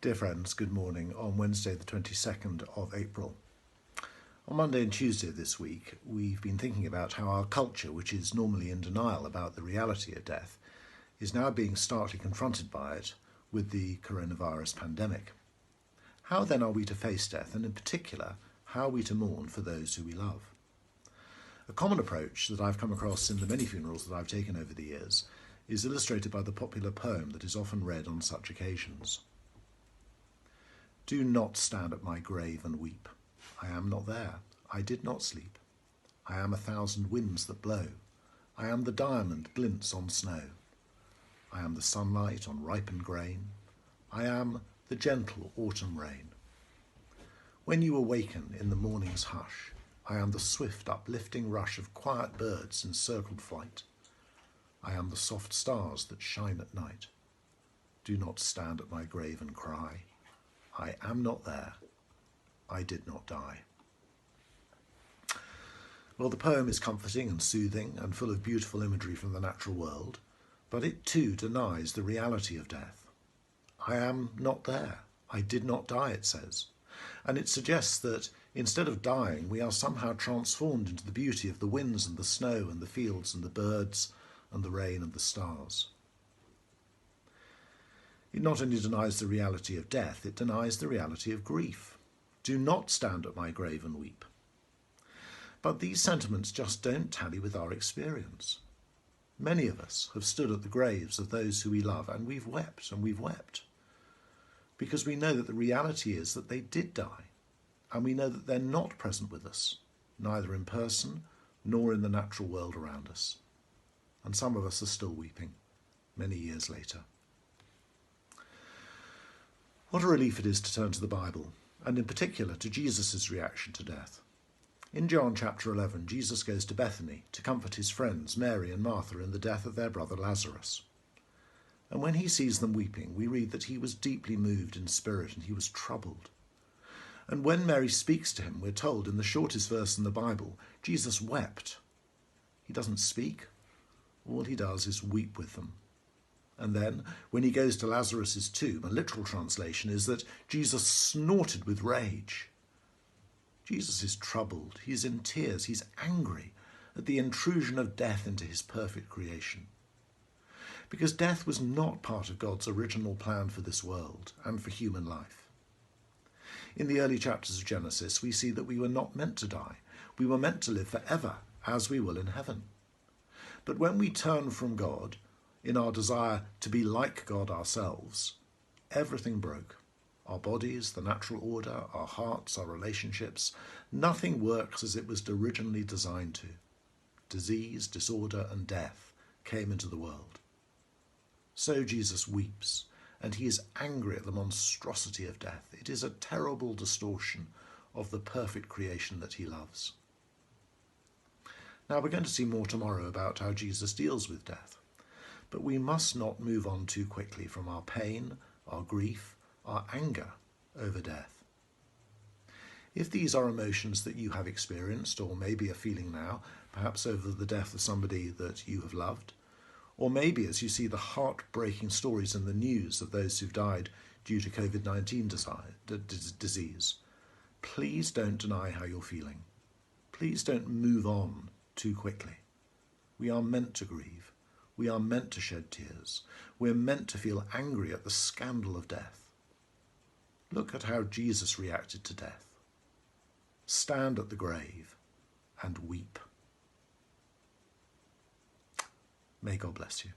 Dear friends, good morning on Wednesday the 22nd of April. On Monday and Tuesday this week, we've been thinking about how our culture, which is normally in denial about the reality of death, is now being starkly confronted by it with the coronavirus pandemic. How then are we to face death, and in particular, how are we to mourn for those who we love? A common approach that I've come across in the many funerals that I've taken over the years is illustrated by the popular poem that is often read on such occasions. Do not stand at my grave and weep. I am not there. I did not sleep. I am 1,000 winds that blow. I am the diamond glints on snow. I am the sunlight on ripened grain. I am the gentle autumn rain. When you awaken in the morning's hush, I am the swift uplifting rush of quiet birds in circled flight. I am the soft stars that shine at night. Do not stand at my grave and cry. I am not there. I did not die. Well, the poem is comforting and soothing and full of beautiful imagery from the natural world, but it too denies the reality of death. I am not there. I did not die, it says. And it suggests that instead of dying, we are somehow transformed into the beauty of the winds and the snow and the fields and the birds and the rain and the stars. It not only denies the reality of death, it denies the reality of grief. Do not stand at my grave and weep. But these sentiments just don't tally with our experience. Many of us have stood at the graves of those who we love, and we've wept, because we know that the reality is that they did die, and we know that they're not present with us, neither in person nor in the natural world around us. And some of us are still weeping, many years later. What a relief it is to turn to the Bible, and in particular to Jesus' reaction to death. In John chapter 11, Jesus goes to Bethany to comfort his friends Mary and Martha in the death of their brother Lazarus. And when he sees them weeping, we read that he was deeply moved in spirit and he was troubled. And when Mary speaks to him, we're told in the shortest verse in the Bible, Jesus wept. He doesn't speak. All he does is weep with them. And then, when he goes to Lazarus' tomb, a literal translation is that Jesus snorted with rage. Jesus is troubled, he's in tears, he's angry at the intrusion of death into his perfect creation. Because death was not part of God's original plan for this world and for human life. In the early chapters of Genesis, we see that we were not meant to die. We were meant to live forever, as we will in heaven. But when we turn from God, in our desire to be like God ourselves, everything broke. Our bodies, the natural order, our hearts, our relationships, nothing works as it was originally designed to. Disease, disorder, and death came into the world. So Jesus weeps, and he is angry at the monstrosity of death. It is a terrible distortion of the perfect creation that he loves. Now we're going to see more tomorrow about how Jesus deals with death. But we must not move on too quickly from our pain, our grief, our anger over death. If these are emotions that you have experienced, or maybe are feeling now, perhaps over the death of somebody that you have loved, or maybe as you see the heartbreaking stories in the news of those who've died due to COVID-19 disease, please don't deny how you're feeling. Please don't move on too quickly. We are meant to grieve. We are meant to shed tears. We're meant to feel angry at the scandal of death. Look at how Jesus reacted to death. Stand at the grave and weep. May God bless you.